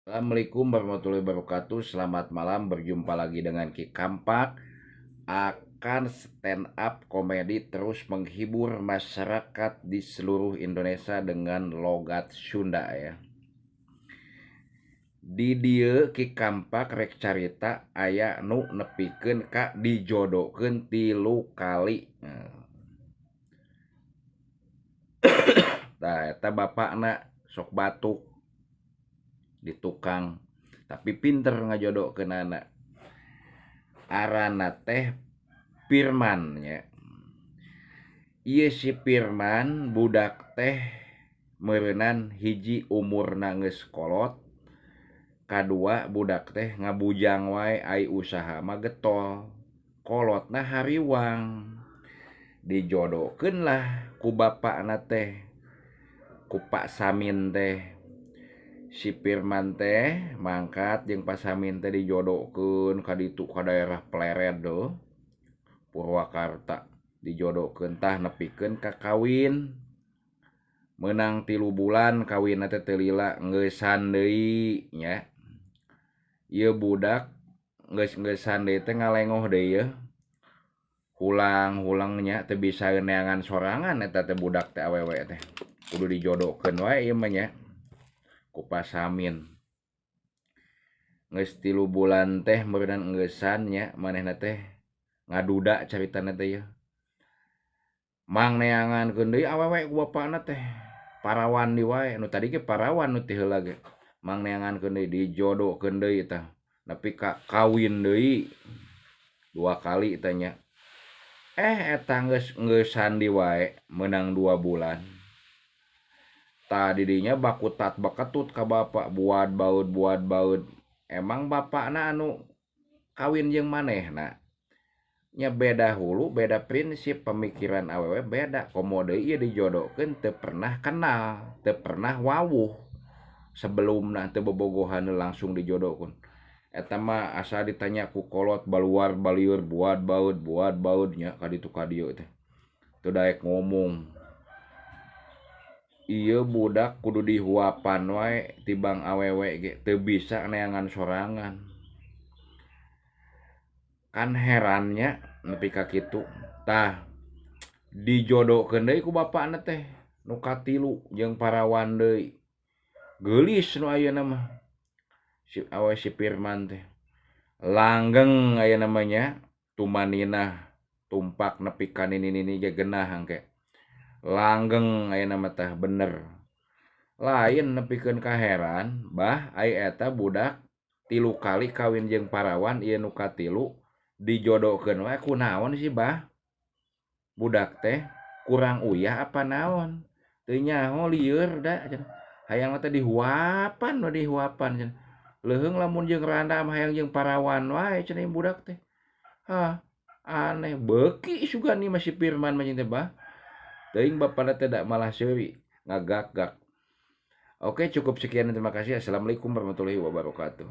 Assalamualaikum warahmatullahi wabarakatuh. Selamat malam, berjumpa lagi dengan Ki Kampak. Akan stand up komedi terus menghibur masyarakat di seluruh Indonesia dengan logat Sunda ya. Di dieu Ki Kampak rek carita aya nu nepikeun ka dijodokeun 3 kali. Tah eta bapakna sok batuk di tukang, tapi pinter ngajodokeun anak. Arana teh Firman ya. Ieu si Firman budak teh meureunnan hiji umurna geus kolot, kadua budak teh ngabujang wae ai usaha mah getol, kolotna hariwang. Dijodokeun lah ku bapakna teh, ku Pak Samin teh. Si Firman teh mangkat jeung Pak Samin teh dijodokeun ka ditu ka daerah Plered deuh, Purwakarta. Dijodokeun tah nepikeun ka kawin. Meunang 3 bulan kawinna teh teu lila ngeusan deui nya. Ieu budak geus-geusan deui teh ngalengoh deui yeuh. Hulang nya teu bisa neangan sorangan eta teh budak teh awewe teh. Kudu dijodokeun wae ieu mah nya ku Pak Samin. Geus 3 bulan teh meureunnan ngeusan nya manehna teh ngaduda caritana teh yeuh. Mang neangankeun deui awewe ku bapakna teh. Parawan di wae, nu tadi ge parawan nu ti heula ge. Mang neangankeun deui dijodokeun deui tah. Nepi ka kawin deui 2 kali teh nya. Eta ngeusan di wae meunang 2 bulan. Tah di dinya bakutat baketut ka bapa buad baud. Emang bapakna anu kawin jeung manehna nya beda hulu, beda prinsip, pemikiran awewe beda. Komo deui ieu dijodokeun teu pernah kenal, teu pernah wawuh. Sebelumna teu bobogohan langsung dijodokeun. Eta mah asa ditanya ku kolot baluar balieur buad baud nya ka ditu ka dieu teh. Teu daek ngomong. Ieu budak kudu dihuapan wae tibang awewe ge teu bisa neangan sorangan. Kan herannya nepi ka kitu. Tah dijodokeun deui ku bapakna teh nu katilu jeung parawan deui. Geulis nu ayeuna mah. Si Firman teh. Langgeng ayeuna mah nya tumaninah tumpak nepi ka nini-nini ge geunah hangke. Langgeng ayeuna mah tah bener. Lain nepikeun ka heran, bah ai eta budak 3 kali kawin jeung parawan ieu nu katilu dijodokeun wae kunaon sih bah? Budak teh kurang uyah apa naon? Teu nyaho lieur da cenah. Hayang teh dihuapan cenah. Leuheung lamun jeung randa mah hayang jeung parawan wae cenah budak teh. Hah, aneh beuki sugan ieu mah si Firman mah teh bah. Teuing bapana teh da malah seuri ngagak-gak. Oke, cukup sekian, terima kasih. Assalamualaikum warahmatullahi wabarakatuh.